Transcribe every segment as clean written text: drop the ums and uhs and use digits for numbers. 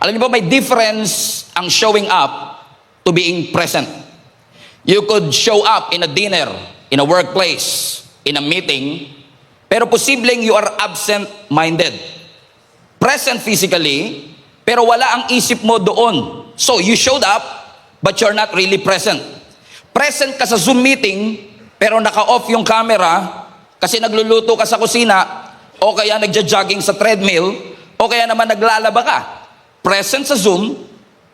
Alam niyo ba, may difference ang showing up to being present. You could show up in a dinner, in a workplace, in a meeting, pero posibleng you are absent-minded. Present physically, pero wala ang isip mo doon. So, you showed up, but you're not really present. Present ka sa Zoom meeting, pero naka-off yung camera kasi nagluluto ka sa kusina, o kaya nagja-jogging sa treadmill, o kaya naman naglalaba ka. Present sa Zoom,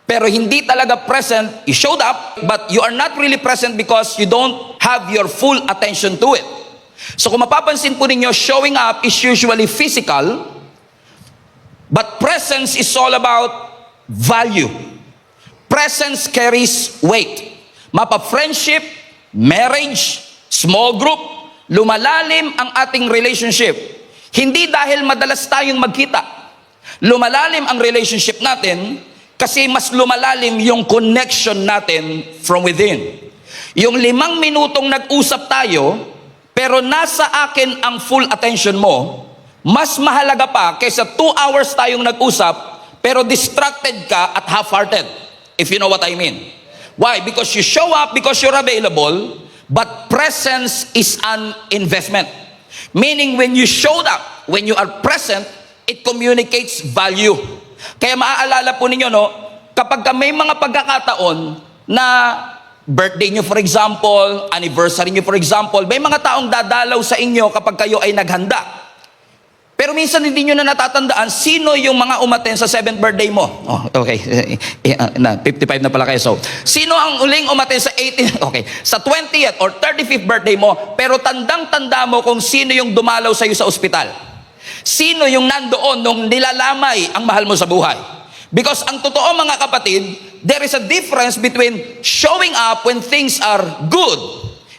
pero hindi talaga present. You showed up, but you are not really present because you don't have your full attention to it. So kung mapapansin po ninyo, showing up is usually physical, but presence is all about value. Presence carries weight. Mapa-friendship, marriage, small group, lumalalim ang ating relationship. Hindi dahil madalas tayong magkita. Lumalalim ang relationship natin kasi mas lumalalim yung connection natin from within. Yung 5 minutong nag-usap tayo, pero nasa akin ang full attention mo, mas mahalaga pa kaysa 2 hours tayong nag-usap, pero distracted ka at half-hearted, if you know what I mean. Why? Because you show up, because you're available, but presence is an investment. Meaning when you showed up, when you are present, it communicates value. Kaya maaalala po ninyo, no, kapag may mga pagkakataon na birthday nyo for example, anniversary nyo for example, may mga taong dadalaw sa inyo kapag kayo ay naghanda. Pero minsan hindi nyo na natatandaan sino yung mga umaten sa 7th birthday mo. Oh, okay. 55 na pala kayo. So, sino ang uling umaten sa 18th, okay, sa 20th or 35th birthday mo, pero tandang-tanda mo kung sino yung dumalaw sa iyo sa ospital. Sino yung nandoon nung nilalamay ang mahal mo sa buhay? Because ang totoo mga kapatid, there is a difference between showing up when things are good,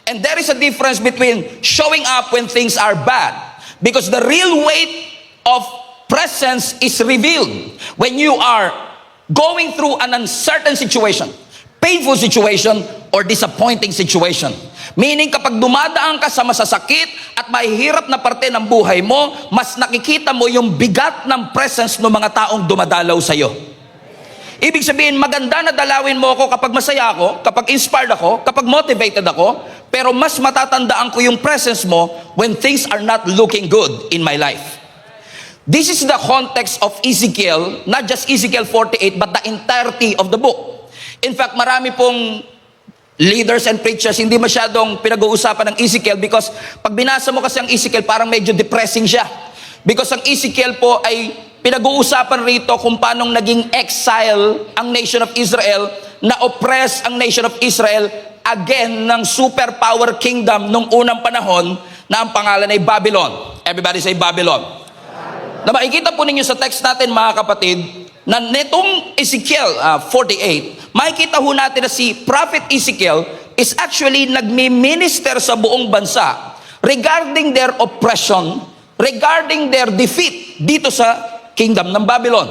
and there is a difference between showing up when things are bad. Because the real weight of presence is revealed when you are going through an uncertain situation, painful situation, or disappointing situation. Meaning kapag dumadaan ka sa masasakit at mahihirap na parte ng buhay mo, mas nakikita mo yung bigat ng presence ng mga taong dumadalaw sa iyo. Ibig sabihin, maganda na dalawin mo ako kapag masaya ako, kapag inspired ako, kapag motivated ako, pero mas matatandaan ko yung presence mo when things are not looking good in my life. This is the context of Ezekiel, not just Ezekiel 48, but the entirety of the book. In fact, marami pong leaders and preachers hindi masyadong pinag-uusapan ng Ezekiel because pag binasa mo kasi ang Ezekiel, parang medyo depressing siya. Because ang Ezekiel po ay pinag-uusapan rito kung paanong naging exile ang nation of Israel, na oppress ang nation of Israel again ng superpower kingdom nung unang panahon na ang pangalan ay Babylon. Everybody say Babylon. Na makikita po ninyo sa text natin mga kapatid, na netong Ezekiel 48, makikita ho natin na si Prophet Ezekiel is actually nagmi-minister sa buong bansa regarding their oppression, regarding their defeat dito sa kingdom ng Babylon.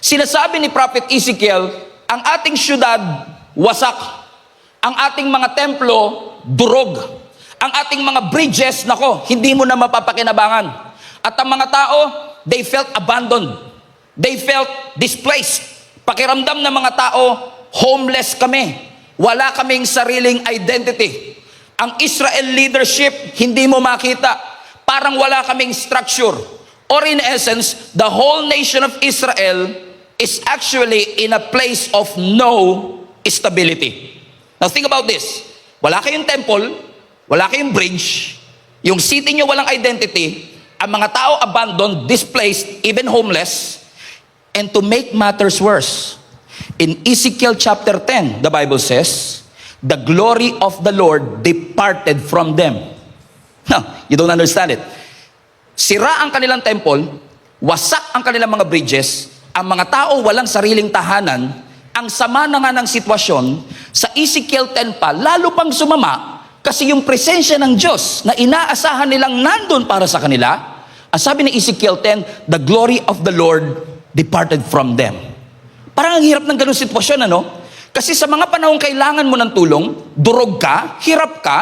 Sinasabi ni Prophet Ezekiel, ang ating syudad wasak, ang ating mga templo durog, ang ating mga bridges, nako, hindi mo na mapapakinabangan. At ang mga tao, they felt abandoned. They felt displaced. Pakiramdam ng mga tao, homeless kami. Wala kaming sariling identity. Ang Israel leadership, hindi mo makita. Parang wala kaming structure. Or in essence, the whole nation of Israel is actually in a place of no stability. Now think about this. Wala kayong temple, wala kayong bridge, yung city nyo walang identity, ang mga tao abandoned, displaced, even homeless. And to make matters worse, in Ezekiel chapter 10, the Bible says, the glory of the Lord departed from them. No, you don't understand it. Sira ang kanilang temple, wasak ang kanilang mga bridges, ang mga tao walang sariling tahanan, ang sama na nga ng sitwasyon, sa Ezekiel 10 pa, lalo pang sumama, kasi yung presensya ng Diyos na inaasahan nilang nandun para sa kanila, ang sabi ni Ezekiel 10, the glory of the Lord departed from them. Parang ang hirap ng ganung sitwasyon, ano? Kasi sa mga panahong kailangan mo ng tulong, durog ka, hirap ka,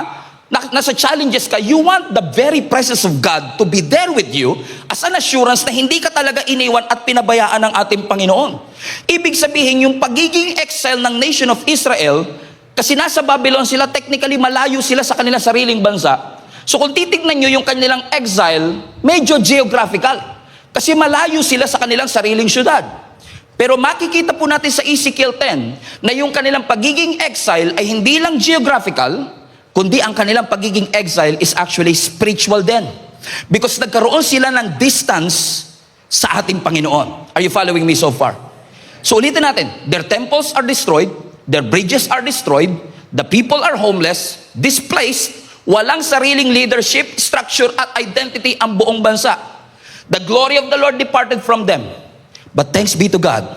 nasa challenges ka, you want the very presence of God to be there with you as an assurance na hindi ka talaga iniwan at pinabayaan ng ating Panginoon. Ibig sabihin, yung pagiging exile ng nation of Israel, kasi nasa Babylon sila, technically malayo sila sa kanilang sariling bansa. So kung titignan nyo yung kanilang exile, medyo geographical. Kasi malayo sila sa kanilang sariling syudad. Pero makikita po natin sa Ezekiel 10 na yung kanilang pagiging exile ay hindi lang geographical, kundi ang kanilang pagiging exile is actually spiritual din. Because nagkaroon sila ng distance sa ating Panginoon. Are you following me so far? So ulitin natin, their temples are destroyed, their bridges are destroyed, the people are homeless, displaced, walang sariling leadership, structure at identity ang buong bansa. The glory of the Lord departed from them. But thanks be to God.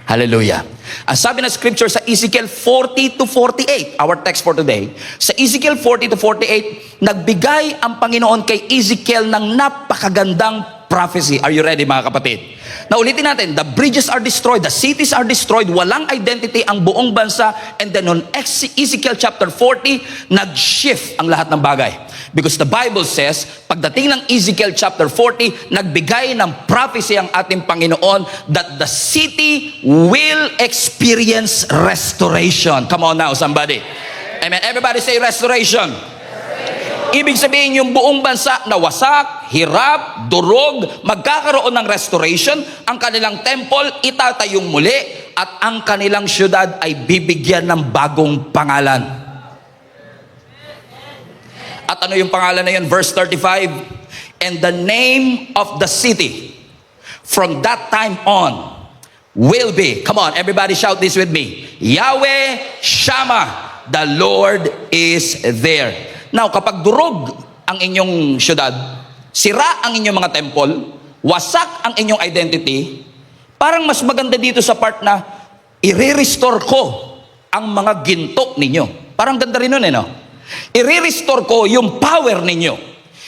Hallelujah. Ang sabi ng scripture sa Ezekiel 40 to 48, our text for today, sa Ezekiel 40 to 48, nagbigay ang Panginoon kay Ezekiel ng napakagandang prophecy. Are you ready mga kapatid? Naulitin natin, the bridges are destroyed, the cities are destroyed, walang identity ang buong bansa, and then on Ezekiel chapter 40, nag-shift ang lahat ng bagay. Because the Bible says, pagdating ng Ezekiel chapter 40, nagbigay ng prophecy ang ating Panginoon that the city will experience restoration. Come on now, somebody. Amen. Everybody say restoration. Ibig sabihin yung buong bansa na wasak, hirap, durog, magkakaroon ng restoration, ang kanilang temple itatayong muli, at ang kanilang syudad ay bibigyan ng bagong pangalan. At ano yung pangalan na yun? Verse 35, and the name of the city from that time on will be, come on, everybody shout this with me, Yahweh Shammah, the Lord is there. Now, kapag durog ang inyong syudad, sira ang inyong mga temple, wasak ang inyong identity, parang mas maganda dito sa part na i-restore ko ang mga ginto ninyo. Parang ganda rin nun no? I-restore ko yung power ninyo.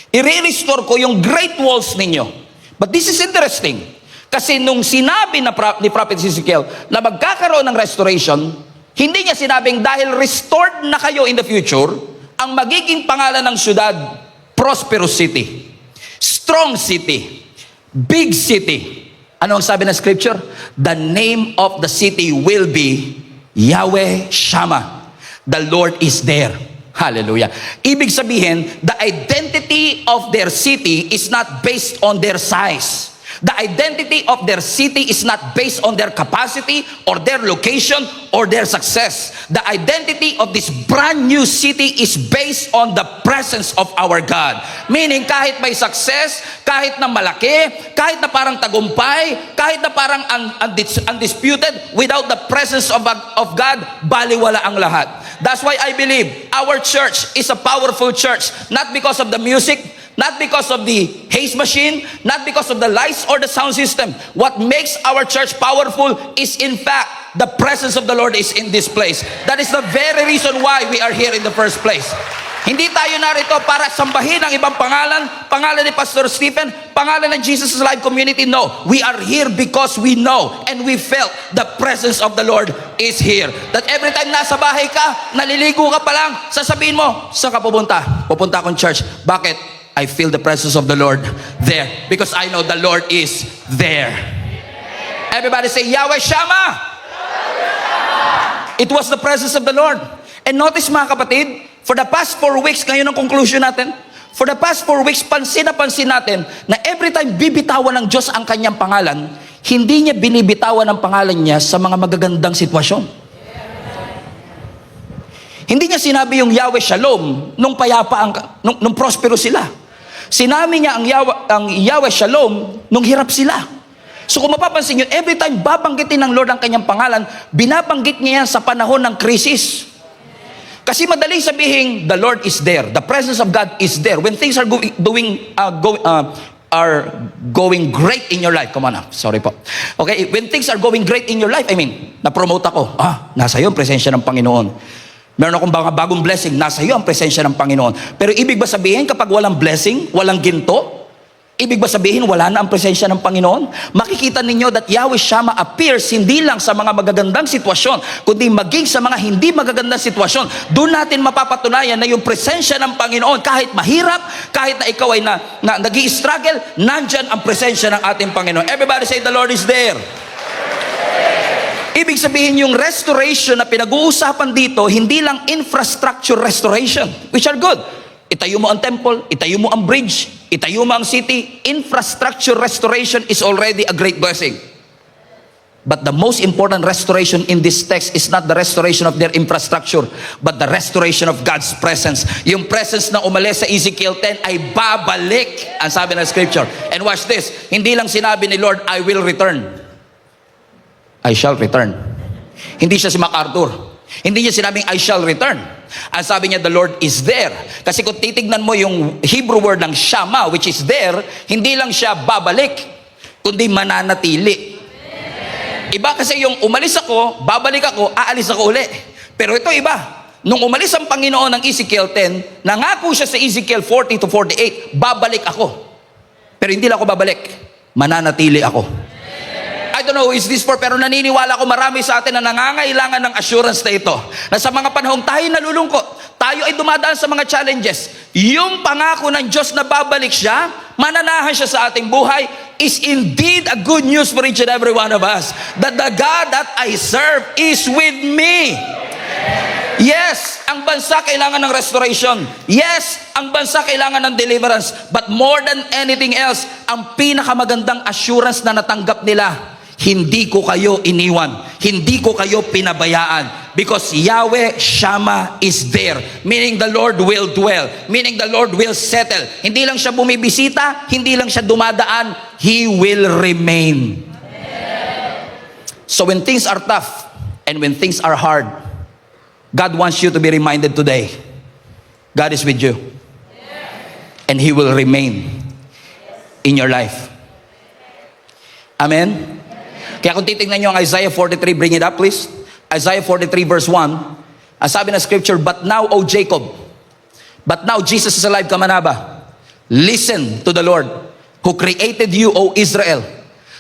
I-restore ko yung great walls ninyo. But this is interesting. Kasi nung sinabi ni Prophet Ezekiel na magkakaroon ng restoration, hindi niya sinabing dahil restored na kayo in the future, ang magiging pangalan ng syudad, prosperous city, strong city, big city. Ano ang sabi ng scripture? The name of the city will be Yahweh Shammah. The Lord is there. Hallelujah. Ibig sabihin, the identity of their city is not based on their size. The identity of their city is not based on their capacity or their location or their success. The identity of this brand new city is based on the presence of our God. Meaning kahit may success, kahit na malaki, kahit na parang tagumpay, kahit na parang undisputed, without the presence of God, baliwala ang lahat. That's why I believe our church is a powerful church, not because of the music, not because of the haze machine, not because of the lights or the sound system. What makes our church powerful is in fact the presence of the Lord is in this place. That is the very reason why we are here in the first place. Hindi tayo narito para sambahin ang ibang pangalan, pangalan ni Pastor Stephen, pangalan ng Jesus Live Community. No, we are here because we know and we felt the presence of the Lord is here. That every time nasa bahay ka, naliligo ka pa lang, sasabihin mo, saan ka pupunta? Pupunta akong church. Bakit? I feel the presence of the Lord there because I know the Lord is there. Everybody say, Yahweh Shammah! It was the presence of the Lord. And notice mga kapatid, for the past 4 weeks, ngayon ang conclusion natin, for the past 4 weeks, pansin natin na every time bibitawan ng Diyos ang kanyang pangalan, hindi niya binibitawan ang pangalan niya sa mga magagandang sitwasyon. Hindi niya sinabi yung Yahweh Shalom nung payapa, nung prospero sila. Sinabi niya ang Yahweh Shalom nung hirap sila. So kung mapapansin nyo, every time babanggitin ng Lord ang kanyang pangalan, binabanggit niya yan sa panahon ng krisis. Kasi madaling sabihin, the Lord is there. The presence of God is there. When things are going great in your life. Come on, sorry po. Okay, when things are going great in your life, I mean, na-promote ako. Nasa iyo ang presensya ng Panginoon. Meron akong bagong blessing, nasa iyo ang presensya ng Panginoon. Pero ibig ba sabihin kapag walang blessing, walang ginto, Ibig ba sabihin, wala na ang presensya ng Panginoon? Makikita ninyo that Yahweh Shammah appears hindi lang sa mga magagandang sitwasyon, kundi maging sa mga hindi magagandang sitwasyon. Doon natin mapapatunayan na yung presensya ng Panginoon, kahit mahirap, kahit na ikaw ay nag-i-struggle, nandyan ang presensya ng ating Panginoon. Everybody say, the Lord is there. Ibig sabihin, yung restoration na pinag-uusapan dito, hindi lang infrastructure restoration, which are good. Itayo mo ang temple, itayo mo ang bridge, itayo mo ang city. Infrastructure restoration is already a great blessing. But the most important restoration in this text is not the restoration of their infrastructure, but the restoration of God's presence. Yung presence na umalis sa Ezekiel 10 ay babalik, ang sabi ng scripture. And watch this, hindi lang sinabi ni Lord, I will return. I shall return. Hindi siya si MacArthur. Hindi niya sinabing, I shall return. Ang sabi niya, the Lord is there. Kasi kung titignan mo yung Hebrew word ng Shammah, which is there, hindi lang siya babalik, kundi mananatili. Iba kasi yung umalis ako, babalik ako, aalis ako uli. Pero ito iba. Nung umalis ang Panginoon ng Ezekiel 10, nangako siya sa Ezekiel 40 to 48, babalik ako. Pero hindi lang ako babalik, mananatili ako. I don't know who is this for, pero naniniwala ko marami sa atin na nangangailangan ng assurance na ito. Na sa mga panahong tayo nalulungkot, tayo ay dumadaan sa mga challenges, yung pangako ng Diyos na babalik siya, mananahan siya sa ating buhay, is indeed a good news for each and every one of us. That the God that I serve is with me. Yes, ang bansa kailangan ng restoration. Yes, ang bansa kailangan ng deliverance. But more than anything else, ang pinakamagandang assurance na natanggap nila, hindi ko kayo iniwan, hindi ko kayo pinabayaan, because Yahweh Shammah is there, meaning the Lord will dwell, meaning the Lord will settle. Hindi lang siya bumibisita, hindi lang siya dumadaan, He will remain. So when things are tough and when things are hard, God wants you to be reminded today, God is with you and He will remain in your life. Amen? Kaya kung titignan nyo ang Isaiah 43, bring it up please. Isaiah 43 verse 1, ang sabi na scripture, but now, O Jacob, but now Jesus is alive, kamanaba. Listen to the Lord, who created you, O Israel.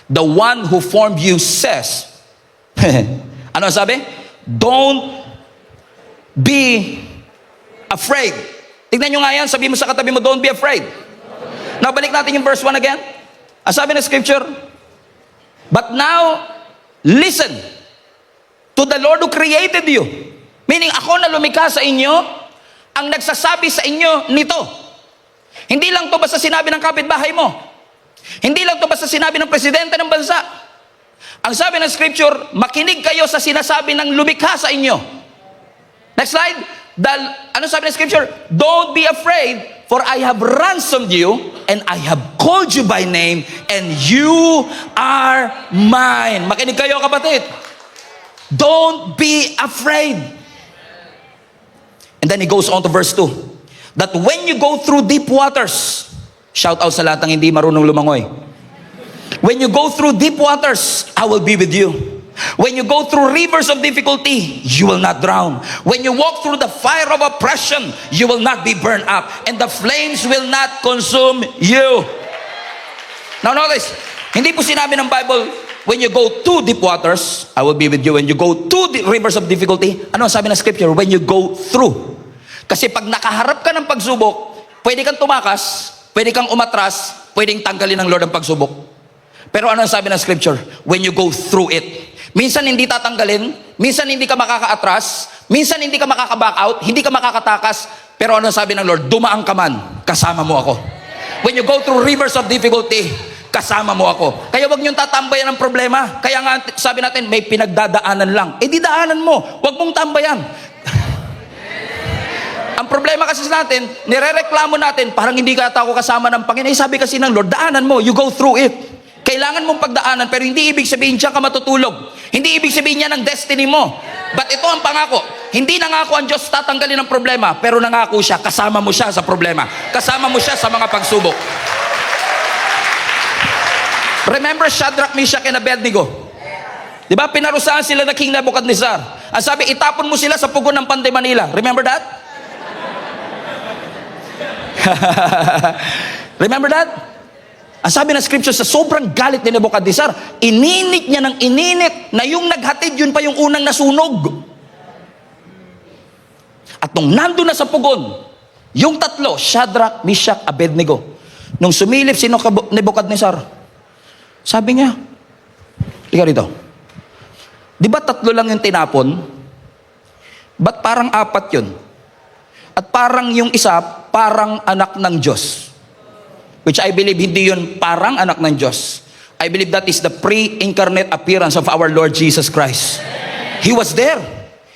The one who formed you says, ano sabi? Don't be afraid. Tignan nyo nga yan, sabi mo sa katabi mo, don't be afraid. Now, balik natin yung verse 1 again. Ang sabi na scripture, but now, listen to the Lord who created you. Meaning, ako na lumikha sa inyo, ang nagsasabi sa inyo nito. Hindi lang to basta sinabi ng kapitbahay mo. Hindi lang to basta sinabi ng presidente ng bansa. Ang sabi ng scripture, makinig kayo sa sinasabi ng lumikha sa inyo. Next slide. Ano sabi ng scripture? Don't be afraid, for I have ransomed you, and I have called you by name, and you are mine. Makinig kayo, kapatid. Don't be afraid. And then he goes on to verse 2. That when you go through deep waters, shout out sa lahat ng hindi marunong lumangoy. When you go through deep waters, I will be with you. When you go through rivers of difficulty, you will not drown. When you walk through the fire of oppression, you will not be burned up, and the flames will not consume you. Now notice, hindi po sinabi ng Bible, when you go to deep waters, I will be with you. When you go to the rivers of difficulty, ano sabi ng scripture? When you go through. Kasi pag nakaharap ka ng pagsubok, pwede kang tumakas, pwede kang umatras, pwedeng tanggalin ng Lord ang pagsubok. Pero ano sabi ng scripture? When you go through it. Minsan hindi tatanggalin, minsan hindi ka makakaatras, minsan hindi ka makaka-back out, hindi ka makakatakas, pero ano sabi ng Lord? Dumaan ka man, kasama mo ako. When you go through rivers of difficulty, kasama mo ako. Kaya wag niyong tatambayan ng problema. Kaya nga sabi natin, may pinagdadaanan lang. Eh di daanan mo, wag mong tambayan. Ang problema kasi sa natin, nirereklamo natin, parang hindi ka ako kasama ng Panginoon. Eh, sabi kasi ng Lord, daanan mo, you go through it. Kailangan mong pagdaanan, pero hindi ibig sabihin diyan ka matutulog. Hindi ibig sabihin niya ng destiny mo. But ito ang pangako. Hindi nangako ang Diyos tatanggalin ang problema, pero nangako siya, kasama mo siya sa problema. Kasama mo siya sa mga pagsubok. Remember Shadrach, Meshach, and Abednego? Di ba? Pinarusahan sila na King Nebuchadnezzar. Ang sabi, itapon mo sila sa pugon ng Panday Manila. Remember that? Remember that? Ang sabi ng scripture, sa sobrang galit ni Nebuchadnezzar, ininit niya ng ininit na yung naghatid, yun pa yung unang nasunog. At nung nandun na sa pugon, yung tatlo, Shadrach, Meshach, Abednego, nung sumilip si Nebuchadnezzar, sabi niya, liga rito, di ba tatlo lang yung tinapon? Ba't parang apat yun? At parang yung isa, parang anak ng Diyos. Which I believe hindi yun parang anak ng Diyos. I believe that is the pre-incarnate appearance of our Lord Jesus Christ. He was there.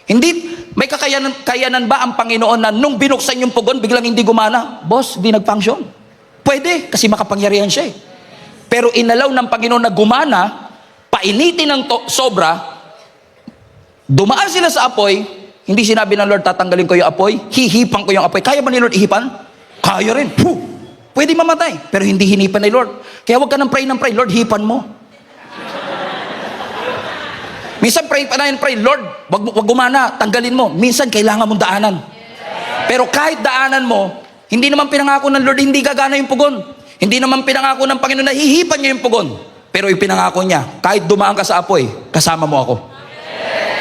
Hindi, may kayanan ba ang Panginoon na nung binuksan yung pugon, biglang hindi gumana? Boss, hindi nag-function. Pwede, kasi makapangyarihan siya eh. Pero inalaw ng Panginoon na gumana, painitin ng sobra, dumaan sila sa apoy, hindi sinabi ng Lord, tatanggalin ko yung apoy, hihipan ko yung apoy. Kaya ba ni Lord ihipan? Kaya rin. Pwede mamatay, pero hindi hinipan ni Lord. Kaya huwag ka ng pray, Lord, hipan mo. Minsan pray, Lord, wag gumana, tanggalin mo. Minsan kailangan mong daanan. Pero kahit daanan mo, hindi naman pinangako ng Lord, hindi gagana yung pugon. Hindi naman pinangako ng Panginoon na hihipan niya yung pugon. Pero ipinangako niya, kahit dumaan ka sa apoy, kasama mo ako.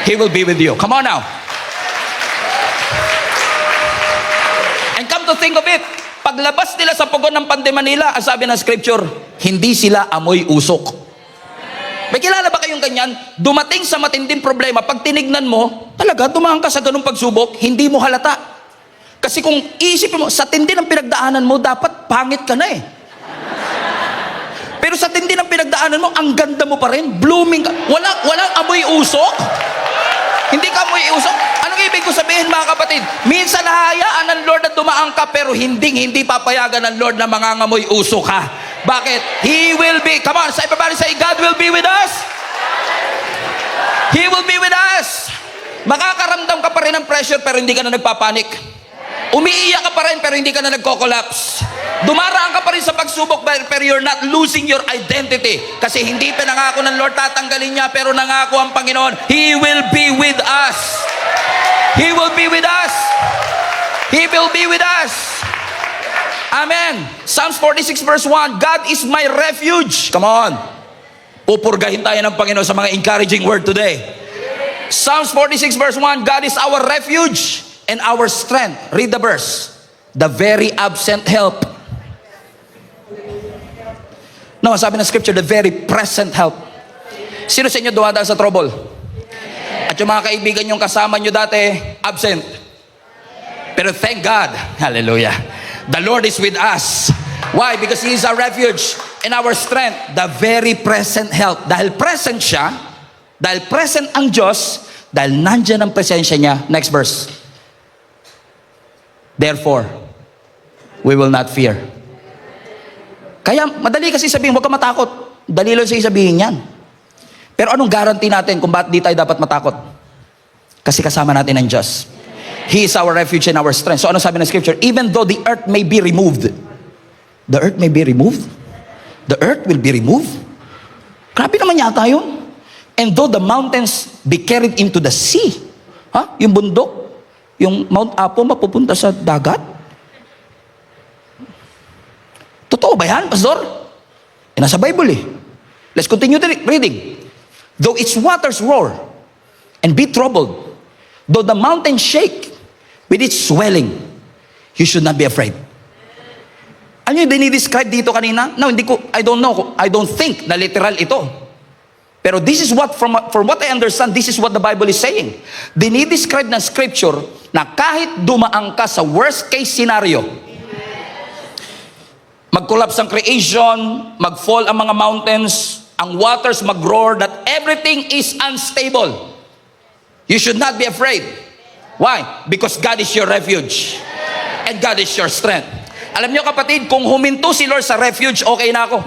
He will be with you. Come on now. And come to think of it, paglabas nila sa pugon ng Pande Manila, ang sabi ng scripture, hindi sila amoy usok. May kilala ba kayong ganyan? Dumating sa matinding problema, pag tinignan mo, talaga dumaan ka sa ganung pagsubok, hindi mo halata. Kasi kung isipin mo, sa tindi ng pinagdaanan mo, dapat pangit ka na eh. Pero sa tindi ng pinagdaanan mo, ang ganda mo pa rin, blooming ka. Walang amoy usok. Hindi ka amoy usok. Anong ibig ko sabihin mga kapatid? Minsan hayaan ng Lord na dumaan ka, pero hindi papayagan ng Lord na mangangamoy usok ka. Bakit? He will be, come on, everybody say, God will be with us. He will be with us. Makakaramdam ka pa rin ng pressure, pero hindi ka na nagpapanik. Umiiyak ka pa rin, pero hindi ka na nagko-collapse. Dumaraan ka pa rin sa pagsubok, pero you're not losing your identity. Kasi hindi pinangako ng Lord, tatanggalin niya, pero nangako ang Panginoon, He will be with us. He will be with us. He will be with us. Amen. Psalms 46 verse 1, God is my refuge. Come on. Pupurgahin tayo ng Panginoon sa mga encouraging word today. Psalms 46 verse 1, God is our refuge and our strength. Read the verse. The very absent help. No, sabi ng scripture, the very present help. Sino sa inyo dumadaan sa trouble? At yung mga kaibigan yung kasama nyo dati, absent. Pero thank God, hallelujah, the Lord is with us. Why? Because He is our refuge and our strength. The very present help. Dahil present siya, dahil present ang Diyos, dahil nandyan ang presensya niya. Next verse. Therefore, we will not fear. Kaya, madali kasi sabihin, huwag ka matakot. Dali lang siya sabihin yan. Pero anong guarantee natin kung bakit di tayo dapat matakot? Kasi kasama natin ang Diyos. He is our refuge and our strength. So ano sabi ng scripture? Even though the earth may be removed. The earth may be removed? The earth will be removed? Grabe naman yata yun. And though the mountains be carried into the sea. Yung bundok, yung Mount Apo mapupunta sa dagat? Totoo ba yan, Pastor? Nasa Bible eh. Let's continue the reading. Though its waters roar and be troubled, though the mountains shake with its swelling, you should not be afraid. Ano yung dinidescribe dito kanina? No, I don't know. I don't think na literal ito. Pero this is what, from what I understand, this is what the Bible is saying. Dinidescribe ng scripture na kahit dumaan ka sa worst case scenario, mag-collapse ang creation, mag-fall ang mga mountains, ang waters mag-roar, that everything is unstable. You should not be afraid. Why? Because God is your refuge. And God is your strength. Alam niyo kapatid, kung huminto si Lord sa refuge, okay na ako.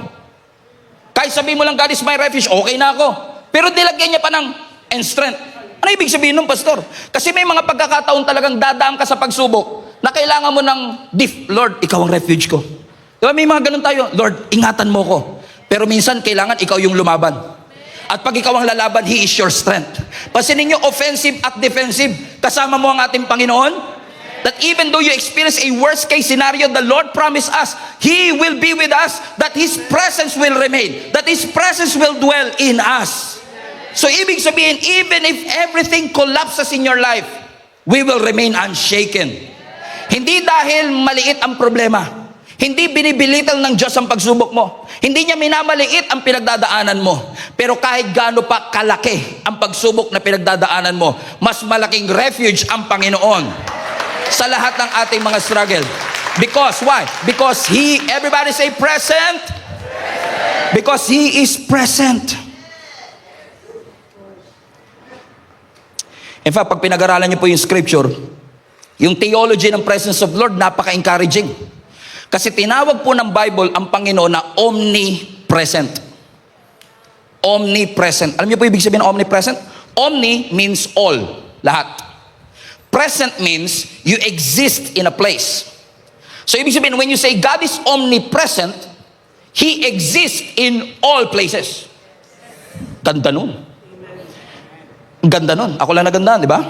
Kahit sabihin mo lang, God is my refuge, okay na ako. Pero nilagyan niya pa ng and strength. Ano ibig sabihin nun, Pastor? Kasi may mga pagkakataon talagang dadaan ka sa pagsubok na kailangan mo ng Lord, ikaw ang refuge ko. Diba may mga ganun tayo, Lord, ingatan mo ko. Pero minsan kailangan ikaw yung lumaban. At pag ikaw ang lalaban, He is your strength. Pansinin niyo, offensive at defensive, kasama mo ang ating Panginoon. That even though you experience a worst case scenario, the Lord promised us, He will be with us, that His presence will remain, that His presence will dwell in us. So ibig sabihin, even if everything collapses in your life, we will remain unshaken. Hindi dahil maliit ang problema. Hindi binibilitan ng Diyos ang pagsubok mo. Hindi niya minamaliit ang pinagdadaanan mo. Pero kahit gaano pa kalaki ang pagsubok na pinagdadaanan mo, mas malaking refuge ang Panginoon sa lahat ng ating mga struggle. Because, why? Because He, everybody say present. Because He is present. In fact, pag pinag-aralan niyo po yung scripture, yung theology ng presence of Lord, napaka-encouraging. Kasi tinawag po ng Bible ang Panginoon na omnipresent. Omnipresent. Alam niyo po ibig sabihin ng omnipresent? Omni means all, lahat. Present means you exist in a place. So ibig sabihin, when you say God is omnipresent, He exists in all places. Ganda nun. Ang ganda nun. Ako lang nagandaan, di ba?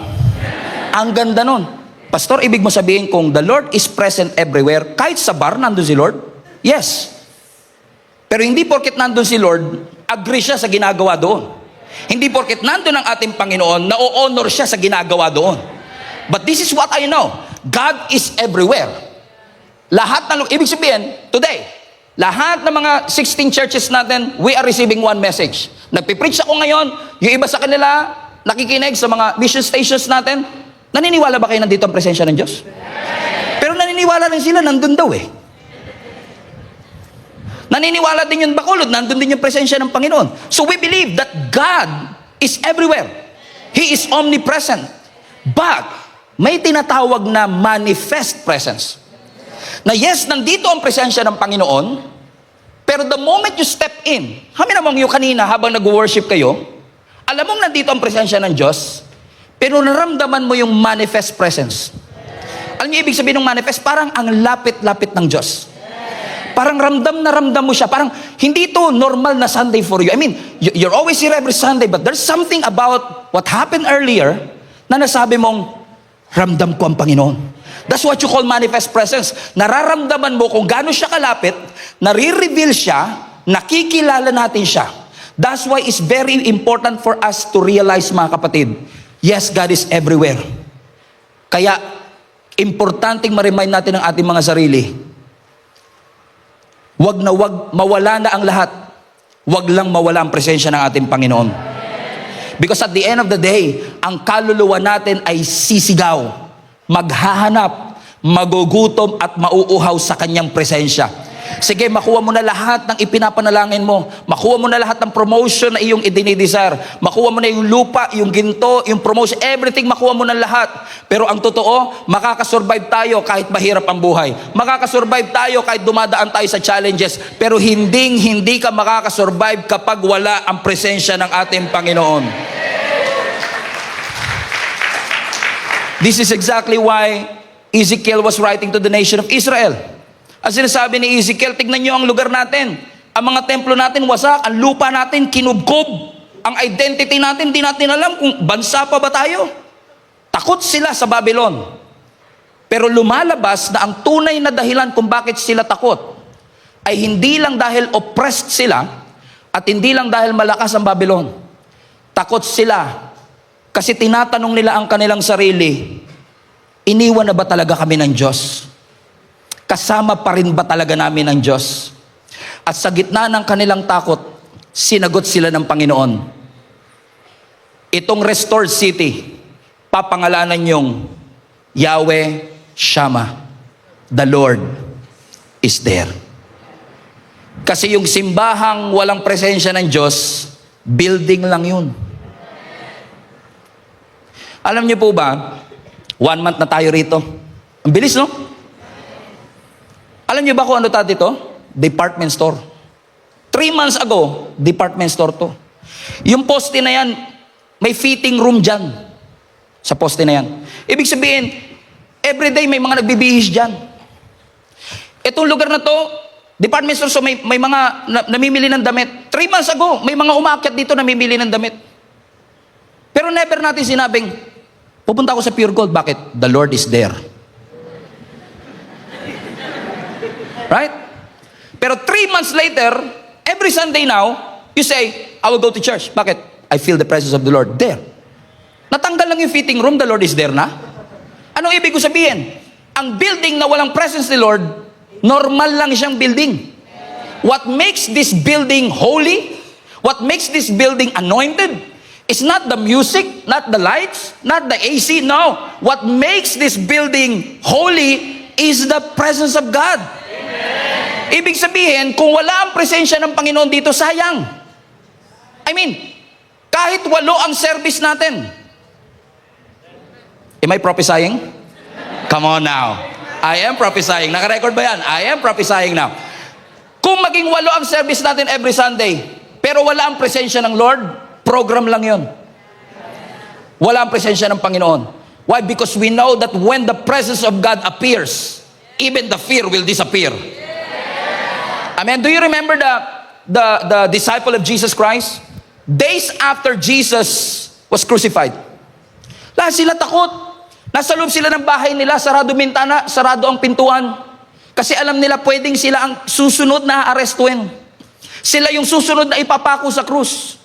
Ang ganda nun. Pastor, ibig mo sabihin kung the Lord is present everywhere, kahit sa bar, nandun si Lord? Yes. Pero hindi porket nandun si Lord, agree siya sa ginagawa doon. Hindi porket nandun ang ating Panginoon, na-honor siya sa ginagawa doon. But this is what I know. God is everywhere. Lahat ng, ibig sabihin, today, lahat ng mga 16 churches natin, we are receiving one message. Nagpipreach ako ngayon, yung iba sa kanila, nakikinig sa mga mission stations natin. Naniniwala ba kayo nandito ang presensya ng Diyos? Pero naniniwala rin sila, nandun daw eh. Naniniwala din yung Bacolod, nandun din yung presensya ng Panginoon. So we believe that God is everywhere. He is omnipresent. But, may tinatawag na manifest presence. Na yes, nandito ang presensya ng Panginoon, pero the moment you step in, kami namang yung kanina habang nag-worship kayo, alam mong nandito ang presensya ng Diyos, pero naramdaman mo yung manifest presence. Alam niyo ibig sabihin ng manifest? Parang ang lapit-lapit ng Diyos. Parang ramdam na ramdam mo siya. Parang hindi to normal na Sunday for you. I mean, you're always here every Sunday, but there's something about what happened earlier na nasabi mong, ramdam ko ang Panginoon. That's what you call manifest presence. Nararamdaman mo kung gaano siya kalapit, nare-reveal siya, nakikilala natin siya. That's why it's very important for us to realize, mga kapatid, yes, God is everywhere. Kaya, importanteng ma-remind natin ang ating mga sarili. Wag mawala na ang lahat. Wag lang mawala ang presensya ng ating Panginoon. Because at the end of the day, ang kaluluwa natin ay sisigaw, maghahanap, magugutom at mauuhaw sa kanyang presensya. Sige, makuha mo na lahat ng ipinapanalangin mo. Makuha mo na lahat ng promotion na iyong idinidesire. Makuha mo na yung lupa, yung ginto, yung promotion, everything makuha mo na lahat. Pero ang totoo, makakasurvive tayo kahit mahirap ang buhay. Makakasurvive tayo kahit dumadaan tayo sa challenges. Pero hindi ka makakasurvive kapag wala ang presensya ng ating Panginoon. This is exactly why Ezekiel was writing to the nation of Israel. As sinasabi ni Ezekiel, tignan nyo ang lugar natin. Ang mga templo natin wasak, ang lupa natin kinubkob. Ang identity natin, di natin alam kung bansa pa ba tayo. Takot sila sa Babylon. Pero lumalabas na ang tunay na dahilan kung bakit sila takot ay hindi lang dahil oppressed sila at hindi lang dahil malakas ang Babylon. Takot sila kasi tinatanong nila ang kanilang sarili, iniwan na ba talaga kami ng Diyos? Kasama pa rin ba talaga namin ang Diyos? At sa gitna ng kanilang takot, sinagot sila ng Panginoon. Itong restored city, papangalanan yung Yahweh Shammah. The Lord is there. Kasi yung simbahang walang presensya ng Diyos, building lang yun. Alam niyo po ba, 1 month na tayo rito. Ang bilis, no? Alam niyo ba kung ano tayo dito? Department store. 3 months ago, department store to. Yung poste na yan, may fitting room dyan. Sa poste na yan. Ibig sabihin, everyday may mga nagbibihis dyan. Itong lugar na to, department store, so may mga namimili ng damit. 3 months ago, may mga umaakyat dito namimili ng damit. Pero never natin sinabing, pupunta ako sa Pure Gold. Bakit? The Lord is there. Right? Pero 3 months later, every Sunday now, you say, I will go to church. Bakit? I feel the presence of the Lord there. Natanggal lang yung fitting room, the Lord is there na. Anong ibig ko sabihin? Ang building na walang presence ni Lord, normal lang siyang building. What makes this building holy, what makes this building anointed, is not the music, not the lights, not the AC, no. What makes this building holy is the presence of God. Amen. Ibig sabihin, kung wala ang presensya ng Panginoon dito, sayang. I mean, kahit 8 ang service natin. Am I prophesying? Come on now. I am prophesying. Naka-record ba yan? I am prophesying now. Kung maging 8 ang service natin every Sunday, pero wala ang presensya ng Lord, program lang yon. Wala ang presensya ng Panginoon. Why? Because we know that when the presence of God appears, even the fear will disappear. Amen. Do you remember the disciple of Jesus Christ? Days after Jesus was crucified, lahat sila takot. Nasa loob sila ng bahay nila, sarado bintana, sarado ang pintuan. Kasi alam nila pwedeng sila ang susunod na arestuin. Sila yung susunod na ipapako sa krus.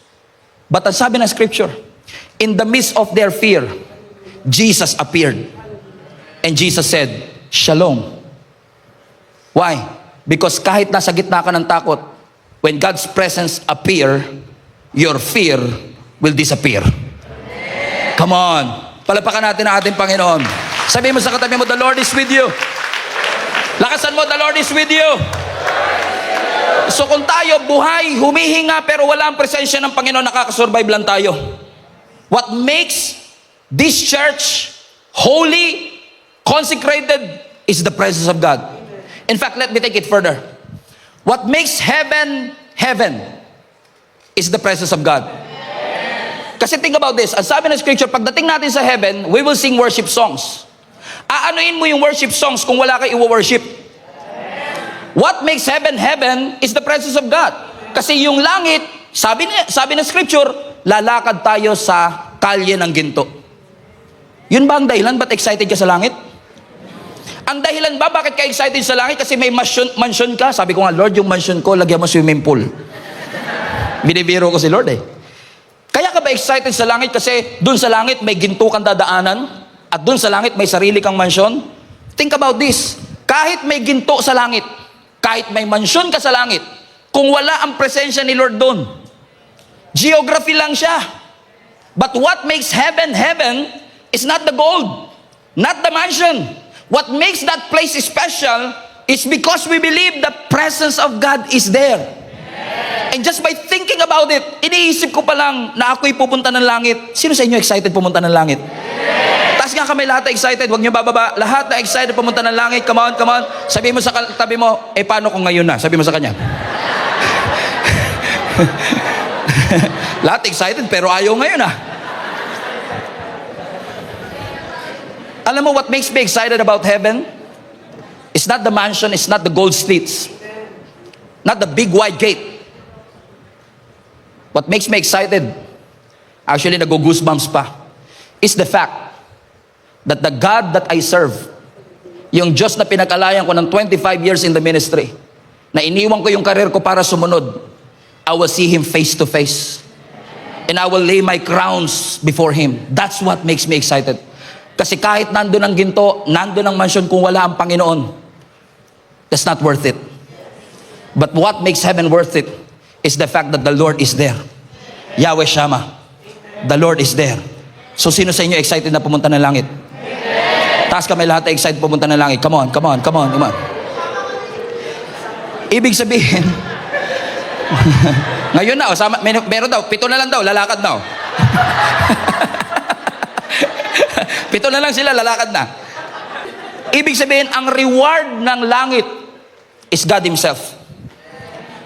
But ang sabi ng scripture, in the midst of their fear, Jesus appeared. And Jesus said, Shalom. Why? Because kahit nasa gitna ka ng takot, when God's presence appear, your fear will disappear. Come on. Palapakan natin ang ating Panginoon. Sabihin mo sa katabi mo, the Lord is with you. Lakasan mo, the Lord is with you. So kung tayo buhay, humihinga, pero wala ang presensya ng Panginoon, nakakasurvive lang tayo. What makes this church holy, consecrated, is the presence of God. In fact, let me take it further. What makes heaven, heaven, is the presence of God. Kasi think about this. Ang sabi ng scripture, pagdating natin sa heaven, we will sing worship songs. Aanuin mo yung worship songs kung wala kayo i-worship. What makes heaven, heaven, is the presence of God. Kasi yung langit, sabi ng scripture, lalakad tayo sa kalye ng ginto. Yun ba ang dahilan? Ba't excited ka sa langit? Ang dahilan ba bakit ka excited sa langit? Kasi may mansion ka. Sabi ko nga, Lord, yung mansion ko, lagyan mo swimming pool. Binibiro ko si Lord eh. Kaya ka ba excited sa langit? Kasi dun sa langit may ginto kang dadaanan at dun sa langit may sarili kang mansyon? Think about this. Kahit may ginto sa langit, kahit may mansyon ka sa langit, kung wala ang presensya ni Lord dun, geography lang siya. But what makes heaven, heaven is not the gold, not the mansion. What makes that place special is because we believe the presence of God is there. And just by thinking about it, iniisip ko pa lang na ako'y pupunta ng langit. Sino sa inyo excited pumunta ng langit? Taas nga kami, lahat na excited. Huwag niyo bababa. Lahat na excited pumunta ng langit. Come on, come on. Sabi mo sa tabi mo, paano kung ngayon na? Sabi mo sa kanya. Lahat excited pero ayaw ngayon ah. Alam mo what makes me excited about heaven? It's not the mansion, it's not the gold streets, not the big wide gate. What makes me excited, actually nag-goosebumps pa, is the fact that the God that I serve, yung Diyos na pinag-alayan ko ng 25 years in the ministry, na iniwan ko yung karir ko para sumunod, I will see Him face to face. And I will lay my crowns before Him. That's what makes me excited. Kasi kahit nandun ang ginto, nandun ang mansyon, kung wala ang Panginoon, that's not worth it. But what makes heaven worth it is the fact that the Lord is there. Yahweh Shammah. The Lord is there. So sino sa inyo excited na pumunta ng langit? Taas kami lahat na excited pumunta ng langit. Come on, come on, come on, come on. Ibig sabihin, ngayon na, meron daw, 7 na lang daw, lalakad na. 7 na lang sila, lalakad na. Ibig sabihin, ang reward ng langit is God Himself.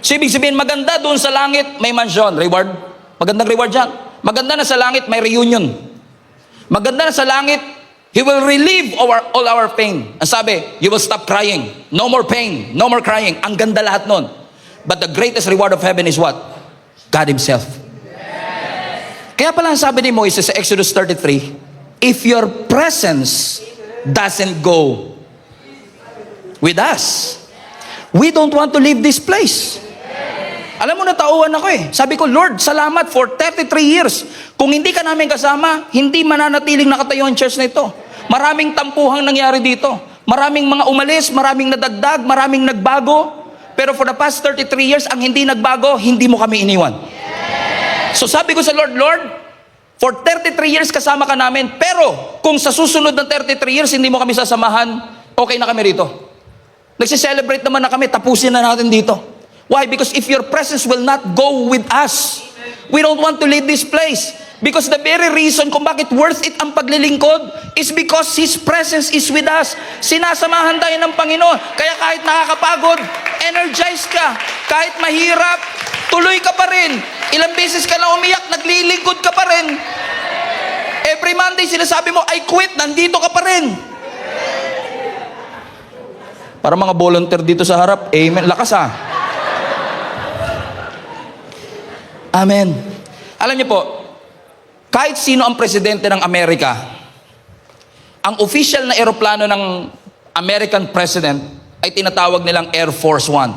So ibig sabihin, maganda doon sa langit, may mansion, reward. Magandang reward dyan. Maganda na sa langit, may reunion. Maganda na sa langit, He will relieve all our pain. Ang sabi, you will stop crying. No more pain, no more crying. Ang ganda lahat nun. But the greatest reward of heaven is what? God Himself. Yes. Kaya pala ang sabi ni Moises sa Exodus 33, if your presence doesn't go with us, We don't want to leave this place. Alam mo, natauhan ako eh. Sabi ko, Lord, salamat for 33 years. Kung hindi ka namin kasama, hindi mananatiling nakatayo ang church na ito. Maraming tampuhang nangyari dito. Maraming mga umalis, maraming nadagdag, maraming nagbago. Pero for the past 33 years, ang hindi nagbago, hindi mo kami iniwan. So sabi ko sa Lord, Lord, for 33 years kasama ka namin, pero kung sa susunod ng 33 years, hindi mo kami sasamahan, okay na kami rito. Nagsiselebrate naman na kami, tapusin na natin dito. Why? Because if your presence will not go with us, we don't want to leave this place. Because the very reason kung bakit worth it ang paglilingkod is because His presence is with us. Sinasamahan tayo ng Panginoon. Kaya kahit nakakapagod, energize ka. Kahit mahirap, tuloy ka pa rin. Ilang beses ka na umiyak, naglilingkod ka pa rin. Every Monday sinasabi mo, I quit, nandito ka pa rin. Para mga volunteer dito sa harap, amen. Lakas ah. Amen. Alam niyo po, kahit sino ang presidente ng Amerika, ang official na eroplano ng American president ay tinatawag nilang Air Force One.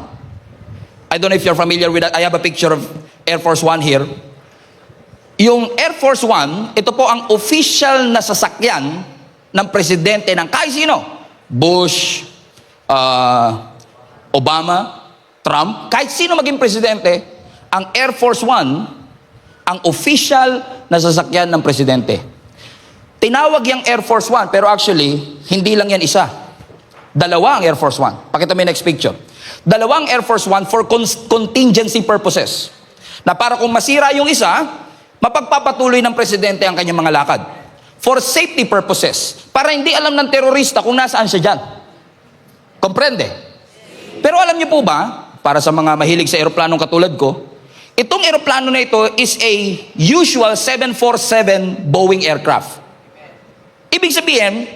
I don't know if you're familiar with that. I have a picture of Air Force One here. Yung Air Force One, ito po ang official na sasakyan ng presidente ng kahit sino. Bush, Obama, Trump, kahit sino maging presidente, ang Air Force One, ang official na sasakyan ng presidente. Tinawag yung Air Force One, pero actually, hindi lang yan isa. Dalawa ang Air Force One. Pakita mo yung next picture. Dalawang Air Force One for contingency purposes. Na para kung masira yung isa, mapagpapatuloy ng presidente ang kanyang mga lakad. For safety purposes. Para hindi alam ng terorista kung nasaan siya dyan. Komprende? Pero alam niyo po ba, para sa mga mahilig sa eroplanong katulad ko, itong eroplano na ito is a usual 747 Boeing aircraft. Ibig sabihin,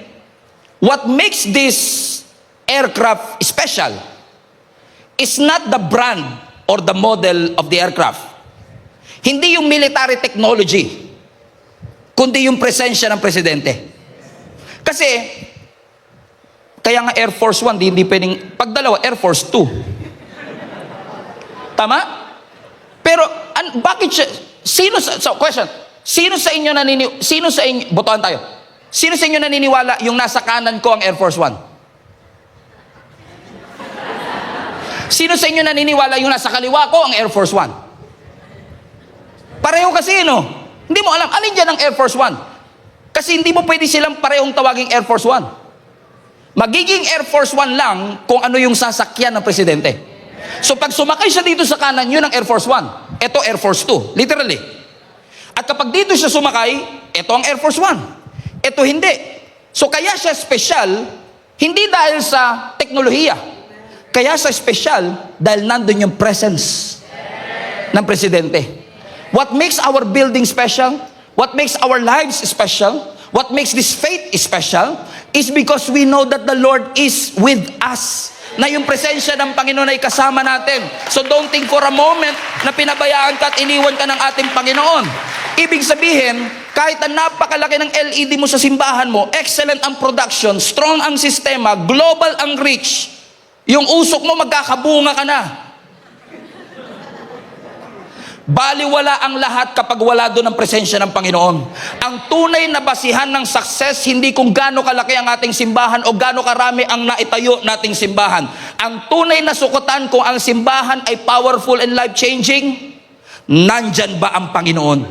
what makes this aircraft special is not the brand or the model of the aircraft. Hindi yung military technology, kundi yung presensya ng presidente. Kasi, kaya nga Air Force One, hindi pwedeng, pag dalawa, Air Force 2. Tama? Pero bakit siya, question, sino sa inyo botohan tayo. Sino sa inyo naniniwala yung nasa kanan ko ang Air Force One? Sino sa inyo naniniwala yung nasa kaliwa ko ang Air Force One? Pareho kasi, no? Hindi mo alam, alin dyan ang Air Force One? Kasi hindi mo pwede silang parehong tawaging Air Force One. Magiging Air Force One lang kung ano yung sasakyan ng presidente. So pag sumakay siya dito sa kanan, yun ang Air Force One. Ito Air Force 2, literally. At kapag dito siya sumakay, ito ang Air Force One. Ito hindi. So kaya siya special, hindi dahil sa teknolohiya. Kaya siya special dahil nandun yung presence ng presidente. What makes our building special, what makes our lives special, what makes this faith special, is because we know that the Lord is with us. Na yung presensya ng Panginoon ay kasama natin. So don't think for a moment na pinabayaan ka at iniwan ka ng ating Panginoon. Ibig sabihin, kahit ang napakalaki ng LED mo sa simbahan mo, excellent ang production, strong ang sistema, global ang reach, yung usok mo magkakabunga ka na. Baliwala ang lahat kapag wala doon ang presensya ng Panginoon. Ang tunay na basihan ng success, hindi kung gaano kalaki ang ating simbahan o gaano karami ang naitayo nating simbahan. Ang tunay na sukutan kung ang simbahan ay powerful and life-changing, nandyan ba ang Panginoon?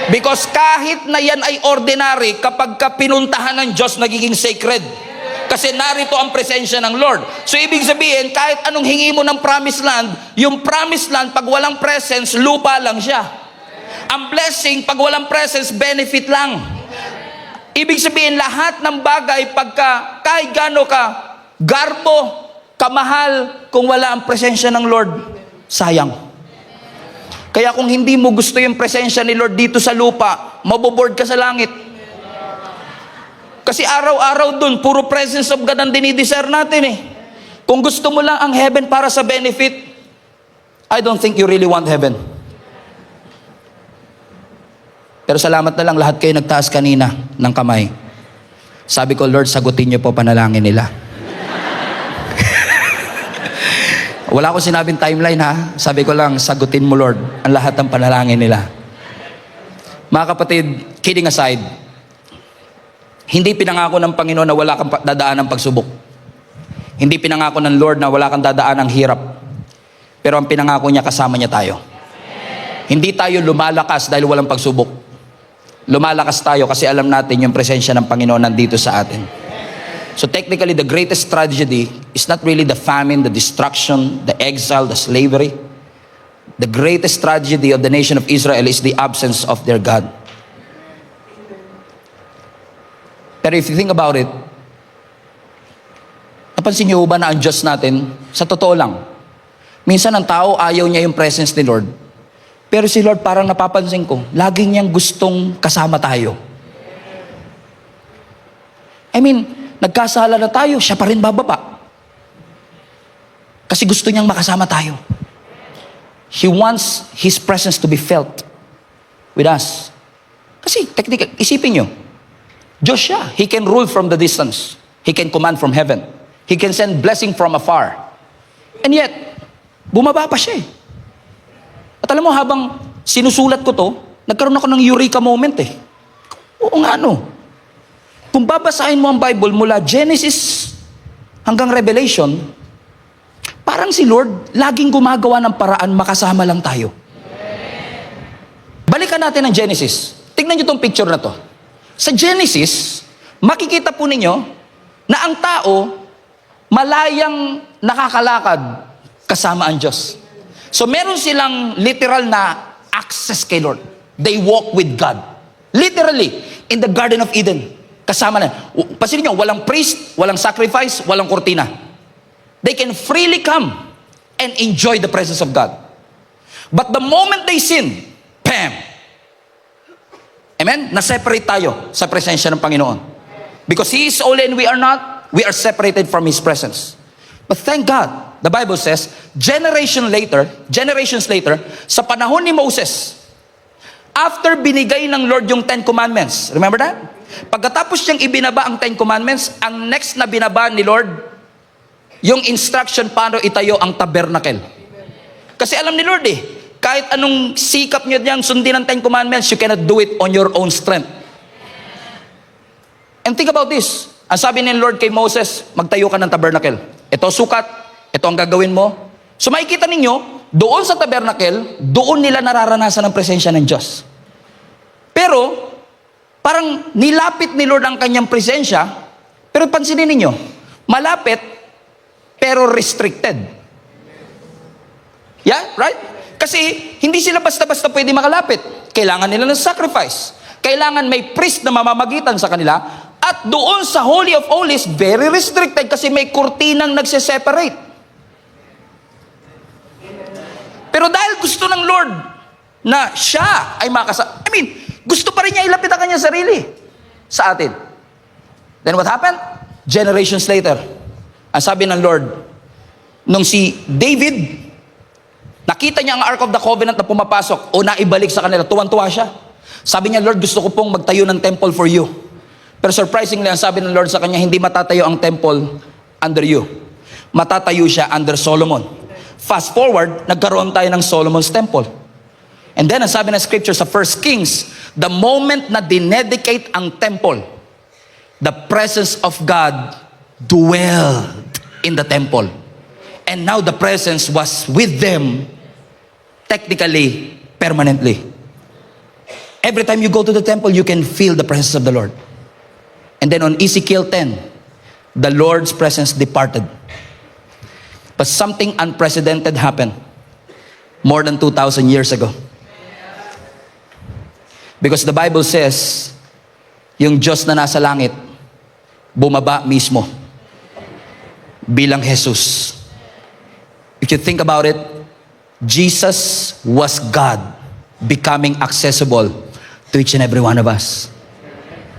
Because kahit na yan ay ordinary, kapag ka pinuntahan ng Diyos, nagiging sacred. Kasi narito ang presensya ng Lord. So ibig sabihin, kahit anong hingi mo ng promised land, yung promised land, pag walang presence, lupa lang siya. Ang blessing, pag walang presence, benefit lang. Ibig sabihin, lahat ng bagay, pagka kahit gaano ka, garbo, kamahal, kung wala ang presensya ng Lord, sayang. Kaya kung hindi mo gusto yung presensya ni Lord dito sa lupa, maboboard ka sa langit. Kasi araw-araw dun, puro presence of God ang dinidesire natin eh. Kung gusto mo lang ang heaven para sa benefit, I don't think you really want heaven. Pero salamat na lang, lahat kayo nagtaas kanina ng kamay. Sabi ko, Lord, sagutin niyo po panalangin nila. Wala akong sinabing timeline ha. Sabi ko lang, sagutin mo Lord ang lahat ng panalangin nila. Mga kapatid, kidding aside, hindi pinangako ng Panginoon na wala kang dadaan ng pagsubok. Hindi pinangako ng Lord na wala kang dadaan ng hirap. Pero ang pinangako niya, kasama niya tayo. Hindi tayo lumalakas dahil walang pagsubok. Lumalakas tayo kasi alam natin yung presensya ng Panginoon nandito sa atin. So technically, the greatest tragedy is not really the famine, the destruction, the exile, the slavery. The greatest tragedy of the nation of Israel is the absence of their God. Pero if you think about it, napansin niyo ba na ang Diyos natin, sa totoo lang, minsan ang tao ayaw niya yung presence ni Lord. Pero si Lord parang napapansin ko, lagi niyang gustong kasama tayo. I mean, nagkasala na tayo, siya pa rin bababa. Kasi gusto niyang makasama tayo. He wants His presence to be felt with us. Kasi, technical, isipin niyo, Diyos siya. He can rule from the distance. He can command from heaven. He can send blessing from afar. And yet, bumaba pa siya eh. At alam mo, habang sinusulat ko to, nagkaroon ako ng eureka moment eh. Oo nga no. Kung babasahin mo ang Bible mula Genesis hanggang Revelation, parang si Lord laging gumagawa ng paraan makasama lang tayo. Balikan natin ang Genesis. Tignan niyo tong picture na to. Sa Genesis, makikita po ninyo na ang tao malayang nakakalakad kasama ang Diyos. So meron silang literal na access kay Lord. They walk with God. Literally, in the Garden of Eden. Kasama na. Pansinin nyo, walang priest, walang sacrifice, walang kortina. They can freely come and enjoy the presence of God. But the moment they sin, bam! Amen? Na-separate tayo sa presensya ng Panginoon. Because He is holy and we are not, we are separated from His presence. But thank God, the Bible says, generations later, sa panahon ni Moses, after binigay ng Lord yung 10 Commandments, remember that? Pagkatapos niyang ibinaba ang 10 Commandments, ang next na binaba ni Lord, yung instruction paano itayo ang tabernacle. Kasi alam ni Lord eh, kahit anong sikap niyo diyang sundin ang 10 Commandments, you cannot do it on your own strength. And think about this. Ang sabi ni Lord kay Moses, magtayo ka ng tabernacle. Ito sukat, ito ang gagawin mo. So makikita ninyo, doon sa tabernacle, doon nila nararanasan ang presensya ng Diyos. Pero, parang nilapit ni Lord ang kanyang presensya, pero pansinin ninyo, malapit, pero restricted. Yeah, right? Kasi hindi sila basta-basta pwede makalapit. Kailangan nila ng sacrifice. Kailangan may priest na mamamagitan sa kanila. At doon sa Holy of Holies, very restricted kasi may kurtinang nagse-separate. Pero dahil gusto ng Lord na siya ay gusto pa rin niya ilapit ang kanyang sarili sa atin. Then what happened? Generations later, ang sabi ng Lord, nung si David, nakita niya ang Ark of the Covenant na pumapasok o naibalik sa kanila, tuwan-tuwa siya. Sabi niya, Lord, gusto ko pong magtayo ng temple for you. Pero surprisingly, ang sabi ng Lord sa kanya, hindi matatayo ang temple under you. Matatayo siya under Solomon. Fast forward, nagkaroon tayo ng Solomon's temple. And then, ang sabi ng scripture sa 1 Kings, the moment na dinedicate ang temple, the presence of God dwelled in the temple. And now the presence was with them, technically, permanently. Every time you go to the temple, you can feel the presence of the Lord. And then on Ezekiel 10, the Lord's presence departed. But something unprecedented happened more than 2,000 years ago. Because the Bible says, yung Diyos na nasa langit, bumaba mismo bilang Jesus. If you think about it, Jesus was God becoming accessible to each and every one of us.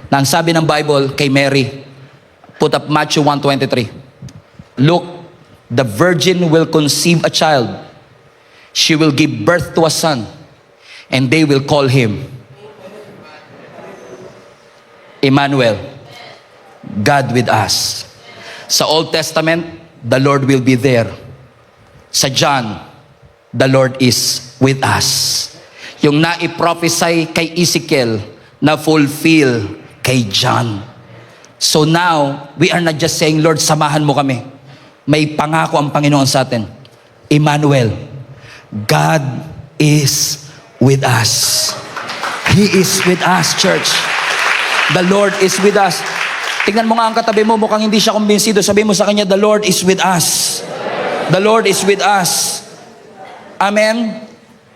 Na ang sabi ng Bible kay Mary, put up Matthew 1:23. Look, the virgin will conceive a child. She will give birth to a son, and they will call him Emmanuel, God with us. Sa Old Testament, the Lord will be there sa John, the Lord is with us. Yung naiprophesy kay Ezekiel na fulfill kay John. So now, we are not just saying, Lord, samahan mo kami. May pangako ang Panginoon sa atin. Emmanuel, God is with us. He is with us, church. The Lord is with us. Tingnan mo nga ang katabi mo, mukhang hindi siya kumbinsido. Sabi mo sa kanya, the Lord is with us. The Lord is with us. Amen?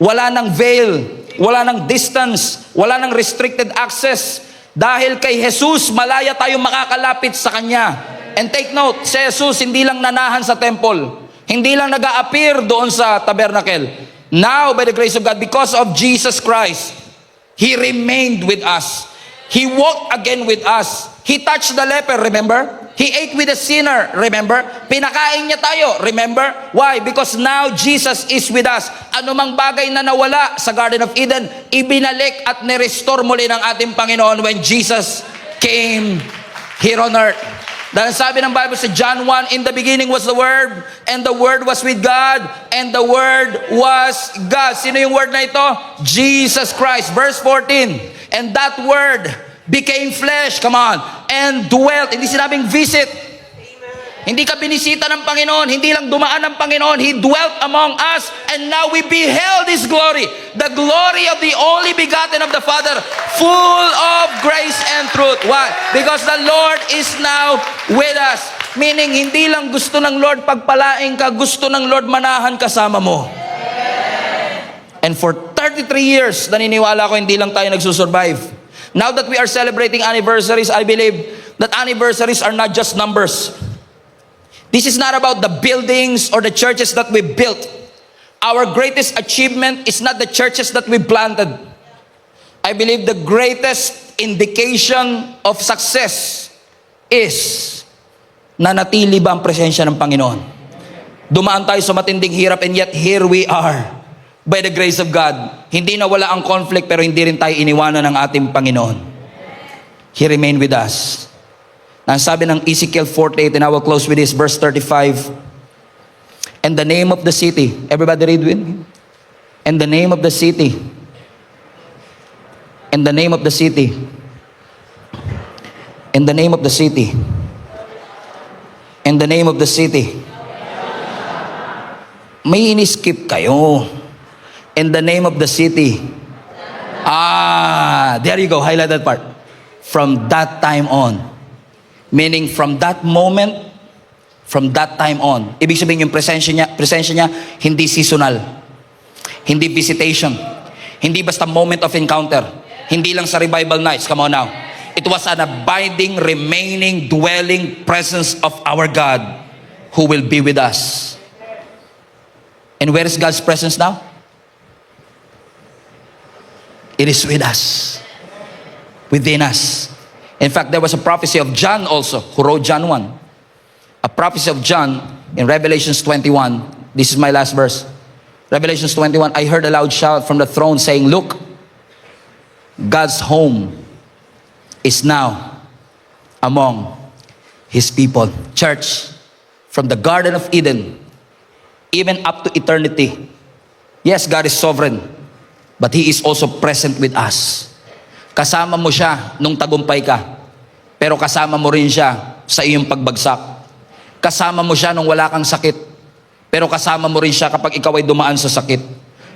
Wala nang veil, wala nang distance, wala nang restricted access. Dahil kay Jesus, malaya tayong makakalapit sa Kanya. And take note, si Jesus hindi lang nanahan sa temple. Hindi lang nag-a-appear doon sa tabernacle. Now, by the grace of God, because of Jesus Christ, He remained with us. He walked again with us. He touched the leper, remember? He ate with a sinner, remember? Pinakain niya tayo, remember? Why? Because now Jesus is with us. Anumang bagay na nawala sa Garden of Eden, ibinalik at nirestore muli ng ating Panginoon when Jesus came here on earth. Dahil sabi ng Bible sa John 1, in the beginning was the Word, and the Word was with God, and the Word was God. Sino yung Word na ito? Jesus Christ. Verse 14, and that Word became flesh, come on, and dwelt. Hindi sinabing visit. Hindi ka binisita ng Panginoon, hindi lang dumaan ng Panginoon, He dwelt among us, and now we beheld His glory, the glory of the only begotten of the Father, full of grace and truth. Why? Because the Lord is now with us. Meaning, hindi lang gusto ng Lord pagpalaing ka, gusto ng Lord manahan kasama mo. And for 33 years, naniniwala ko, hindi lang tayo nagsusurvive. Now that we are celebrating anniversaries, I believe that anniversaries are not just numbers. This is not about the buildings or the churches that we built. Our greatest achievement is not the churches that we planted. I believe the greatest indication of success is nanatili ba ang presensya ng Panginoon. Dumaan tayo sa matinding hirap, and yet here we are. By the grace of God, hindi nawala ang conflict, pero hindi rin tayo iniwanan ng ating Panginoon. He remained with us. Ang sabi ng Ezekiel 48, and I will close with this, verse 35. And the name of the city, everybody read with me. And the name of the city. And the name of the city. And the name of the city. And the name of the city. May ini-skip kayo. In the name of the city. There you go. Highlight that part. From that time on. Meaning from that moment, from that time on. Ibig sabihin yung presensya niya, hindi seasonal. Hindi visitation. Hindi basta moment of encounter. Hindi lang sa revival nights. Come on now. It was an abiding, remaining, dwelling presence of our God who will be with us. And where is God's presence now? It is with us. Within us. In fact, there was a prophecy of John also, who wrote John 1. A prophecy of John in Revelations 21. This is my last verse. Revelations 21, I heard a loud shout from the throne saying, look, God's home is now among His people. Church, from the Garden of Eden, even up to eternity, yes, God is sovereign, but He is also present with us. Kasama mo siya nung tagumpay ka, pero kasama mo rin siya sa iyong pagbagsak. Kasama mo siya nung wala kang sakit, pero kasama mo rin siya kapag ikaw ay dumaan sa sakit.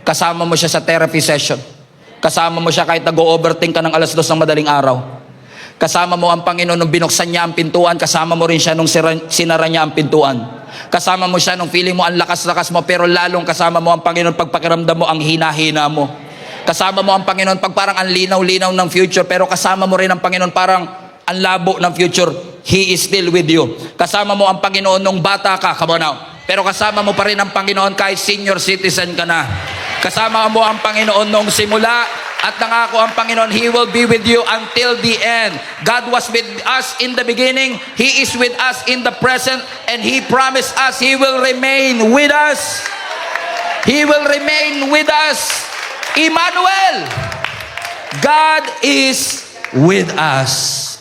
Kasama mo siya sa therapy session. Kasama mo siya kahit nag-overthink ka ng 2:00 ng madaling araw. Kasama mo ang Panginoon nung binuksan niya ang pintuan. Kasama mo rin siya nung sinara niya ang pintuan. Kasama mo siya nung feeling mo ang lakas-lakas mo, pero lalong kasama mo ang Panginoon pag pakiramdam mo ang hina-hina mo. Kasama mo ang Panginoon pag parang ang linaw-linaw ng future, pero kasama mo rin ang Panginoon parang ang labo ng future. He is still with you. Kasama mo ang Panginoon nung bata ka, come on now, pero kasama mo pa rin ang Panginoon kahit senior citizen ka na. Kasama mo ang Panginoon nung simula, at nangako ang Panginoon, He will be with you until the end. God was with us in the beginning, He is with us in the present, and He promised us He will remain with us. He will remain with us. Emmanuel, God is with us.